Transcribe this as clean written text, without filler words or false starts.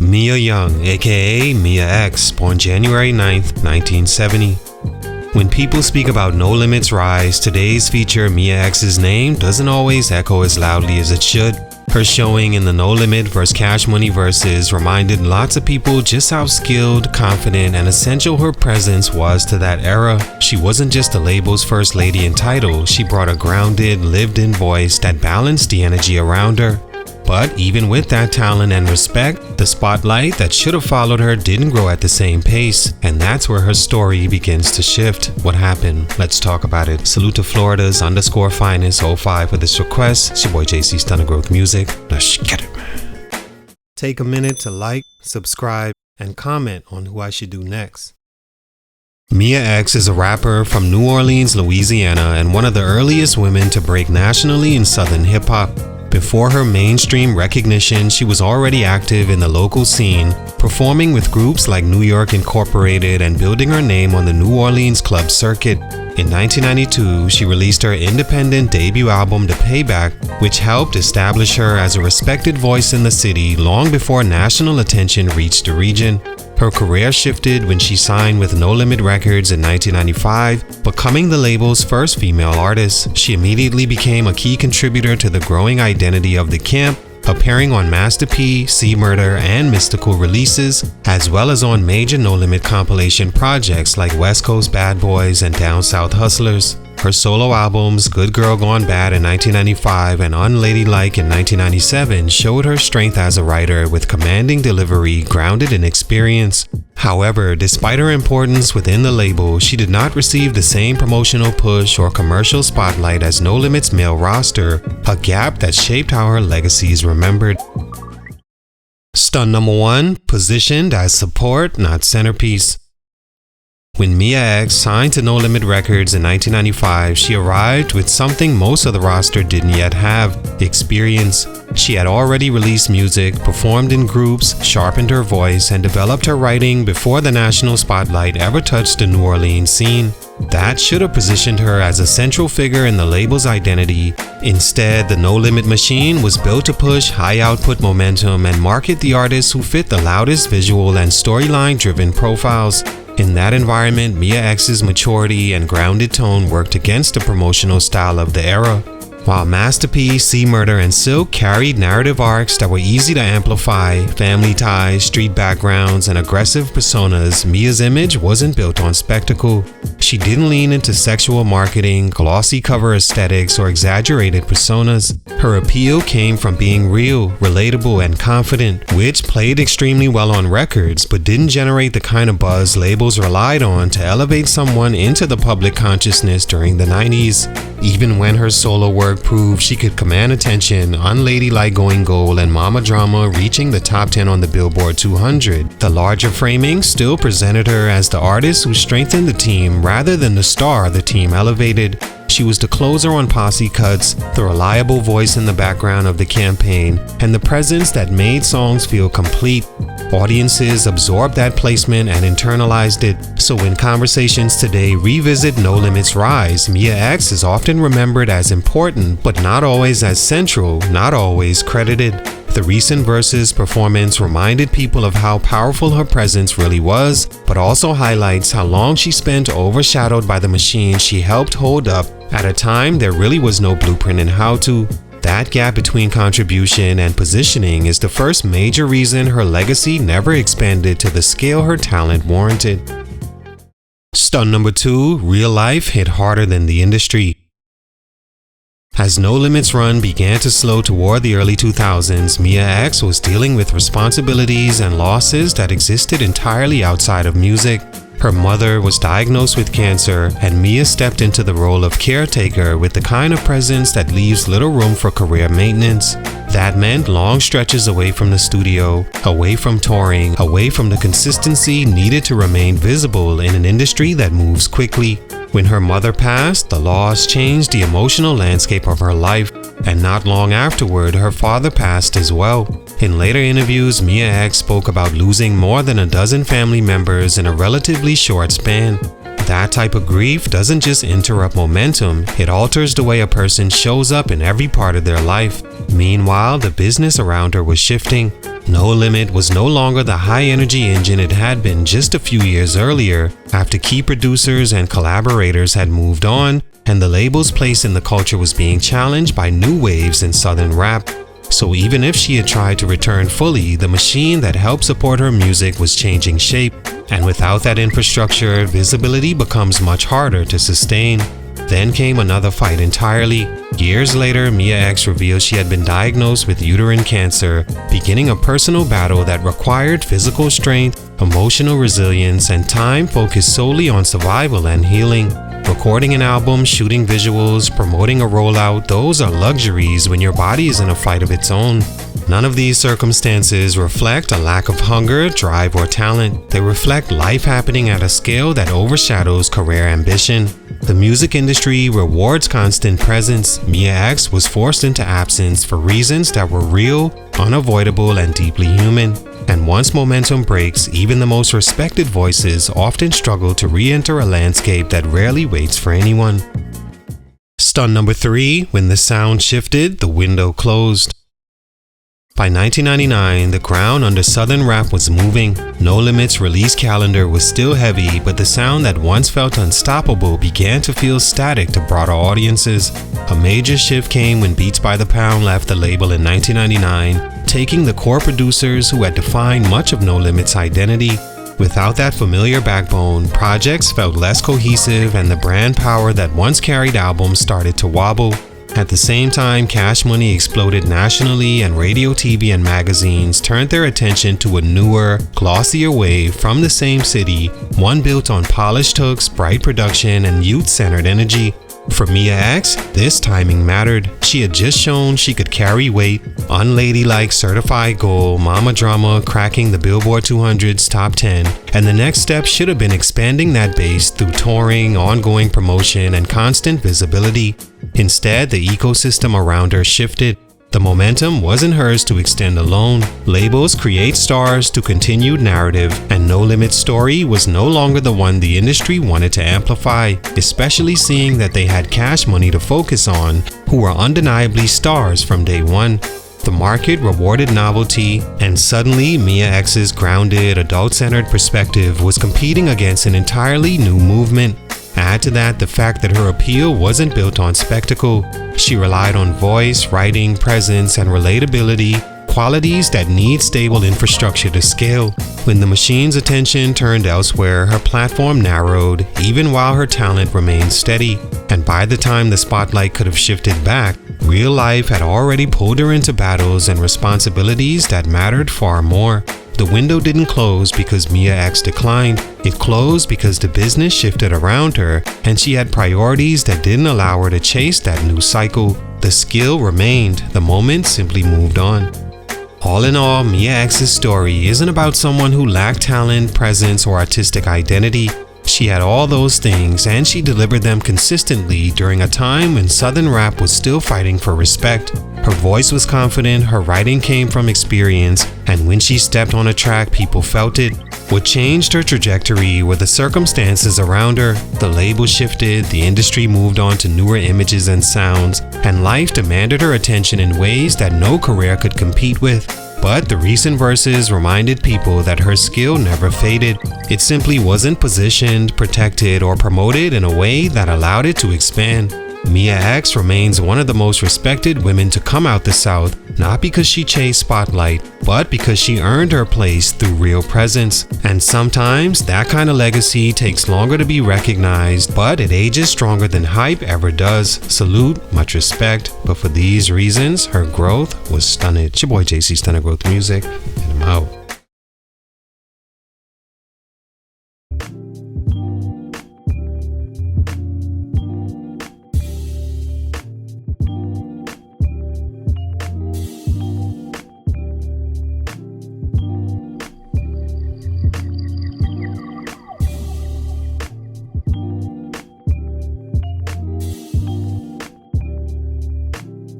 Mia Young, aka Mia X, born January 9th, 1970. When people speak about No Limit's rise, today's feature, Mia X's name, doesn't always echo as loudly as it should. Her showing in the No Limit vs Cash Money verses reminded lots of people just how skilled, confident, and essential her presence was to that era. She wasn't just the label's first lady in title, she brought a grounded, lived-in voice that balanced the energy around her. But even with that talent and respect, the spotlight that should have followed her didn't grow at the same pace, and that's where her story begins to shift. What happened? Let's talk about it. Salute to Florida's _finest05 for this request. It's your boy JC Stunted Growth Music. Let's get it, man. Take a minute to like, subscribe, and comment on who I should do next. Mia X is a rapper from New Orleans, Louisiana, and one of the earliest women to break nationally in Southern hip-hop. Before her mainstream recognition, she was already active in the local scene, performing with groups like New York Incorporated and building her name on the New Orleans club circuit. In 1992, she released her independent debut album, The Payback, which helped establish her as a respected voice in the city long before national attention reached the region. Her career shifted when she signed with No Limit Records in 1995, becoming the label's first female artist. She immediately became a key contributor to the growing identity of the camp, appearing on Master P, C Murder, and Mystical releases, as well as on major No Limit compilation projects like West Coast Bad Boys and Down South Hustlers. Her solo albums, Good Girl Gone Bad in 1995 and Unladylike in 1997, showed her strength as a writer with commanding delivery grounded in experience. However, despite her importance within the label, she did not receive the same promotional push or commercial spotlight as No Limit's male roster, a gap that shaped how her legacy is remembered. Stunt number 1, positioned as support, not centerpiece. When Mia X signed to No Limit Records in 1995, she arrived with something most of the roster didn't yet have: experience. She had already released music, performed in groups, sharpened her voice, and developed her writing before the national spotlight ever touched the New Orleans scene. That should have positioned her as a central figure in the label's identity. Instead, the No Limit machine was built to push high output momentum and market the artists who fit the loudest visual and storyline-driven profiles. In that environment, Mia X's maturity and grounded tone worked against the promotional style of the era. While Master P, C Murder, and Silk carried narrative arcs that were easy to amplify, family ties, street backgrounds, and aggressive personas, Mia's image wasn't built on spectacle. She didn't lean into sexual marketing, glossy cover aesthetics, or exaggerated personas. Her appeal came from being real, relatable, and confident, which played extremely well on records, but didn't generate the kind of buzz labels relied on to elevate someone into the public consciousness during the 90s. Even when her solo work proved she could command attention, Unladylike Going Gold and Mama Drama reaching the top 10 on the Billboard 200, the larger framing still presented her as the artist who strengthened the team rather than the star the team elevated. She was the closer on posse cuts, the reliable voice in the background of the campaign, and the presence that made songs feel complete. Audiences absorbed that placement and internalized it. So when conversations today revisit No Limit's rise, Mia X is often remembered as important, but not always as central, not always credited. The recent Versus performance reminded people of how powerful her presence really was, but also highlights how long she spent overshadowed by the machine she helped hold up at a time there really was no blueprint in how to. That gap between contribution and positioning is the first major reason her legacy never expanded to the scale her talent warranted. Stunt number 2, real life hit harder than the industry. As No Limit's run began to slow toward the early 2000s, Mia X was dealing with responsibilities and losses that existed entirely outside of music. Her mother was diagnosed with cancer, and Mia stepped into the role of caretaker with the kind of presence that leaves little room for career maintenance. That meant long stretches away from the studio, away from touring, away from the consistency needed to remain visible in an industry that moves quickly. When her mother passed, the loss changed the emotional landscape of her life, and not long afterward, her father passed as well. In later interviews, Mia X spoke about losing more than a dozen family members in a relatively short span. That type of grief doesn't just interrupt momentum, it alters the way a person shows up in every part of their life. Meanwhile, the business around her was shifting. No Limit was no longer the high-energy engine it had been just a few years earlier, after key producers and collaborators had moved on, and the label's place in the culture was being challenged by new waves in Southern rap. So even if she had tried to return fully, the machine that helped support her music was changing shape, and without that infrastructure, visibility becomes much harder to sustain. Then came another fight entirely. Years later, Mia X revealed she had been diagnosed with uterine cancer, beginning a personal battle that required physical strength, emotional resilience, and time focused solely on survival and healing. Recording an album, shooting visuals, promoting a rollout, those are luxuries when your body is in a fight of its own. None of these circumstances reflect a lack of hunger, drive, or talent. They reflect life happening at a scale that overshadows career ambition. The music industry rewards constant presence. Mia X was forced into absence for reasons that were real, unavoidable, and deeply human. And once momentum breaks, even the most respected voices often struggle to re-enter a landscape that rarely waits for anyone. Stunt number 3, when the sound shifted, the window closed. By 1999, the ground under Southern rap was moving. No Limit's release calendar was still heavy, but the sound that once felt unstoppable began to feel static to broader audiences. A major shift came when Beats by the Pound left the label in 1999, taking the core producers who had defined much of No Limit's identity. Without that familiar backbone, projects felt less cohesive and the brand power that once carried albums started to wobble. At the same time, Cash Money exploded nationally and radio, TV, and magazines turned their attention to a newer, glossier wave from the same city, one built on polished hooks, bright production, and youth-centered energy. For Mia X, this timing mattered. She had just shown she could carry weight, Unladylike, Certified Gold, Mama Drama, cracking the Billboard 200's top 10, and the next step should have been expanding that base through touring, ongoing promotion, and constant visibility. Instead, the ecosystem around her shifted. The momentum wasn't hers to extend alone. Labels create stars to continue narrative, and No Limit's story was no longer the one the industry wanted to amplify, especially seeing that they had Cash Money to focus on, who were undeniably stars from day one. The market rewarded novelty, and suddenly Mia X's grounded, adult-centered perspective was competing against an entirely new movement. Add to that the fact that her appeal wasn't built on spectacle. She relied on voice, writing, presence, and relatability, qualities that need stable infrastructure to scale. When the machine's attention turned elsewhere, her platform narrowed, even while her talent remained steady. And by the time the spotlight could have shifted back, real life had already pulled her into battles and responsibilities that mattered far more. The window didn't close because Mia X declined. It closed because the business shifted around her and she had priorities that didn't allow her to chase that new cycle. The skill remained, the moment simply moved on. All in all, Mia X's story isn't about someone who lacked talent, presence, or artistic identity. She had all those things and she delivered them consistently during a time when Southern rap was still fighting for respect. Her voice was confident, her writing came from experience, and when she stepped on a track, people felt it. What changed her trajectory were the circumstances around her. The label shifted, the industry moved on to newer images and sounds, and life demanded her attention in ways that no career could compete with. But the recent verses reminded people that her skill never faded. It simply wasn't positioned, protected, or promoted in a way that allowed it to expand. Mia X remains one of the most respected women to come out the South, not because she chased spotlight, but because she earned her place through real presence. And sometimes that kind of legacy takes longer to be recognized, but it ages stronger than hype ever does. Salute, much respect, but for these reasons, her growth was stunted. It's your boy JC Stunted Growth Music, and I'm out.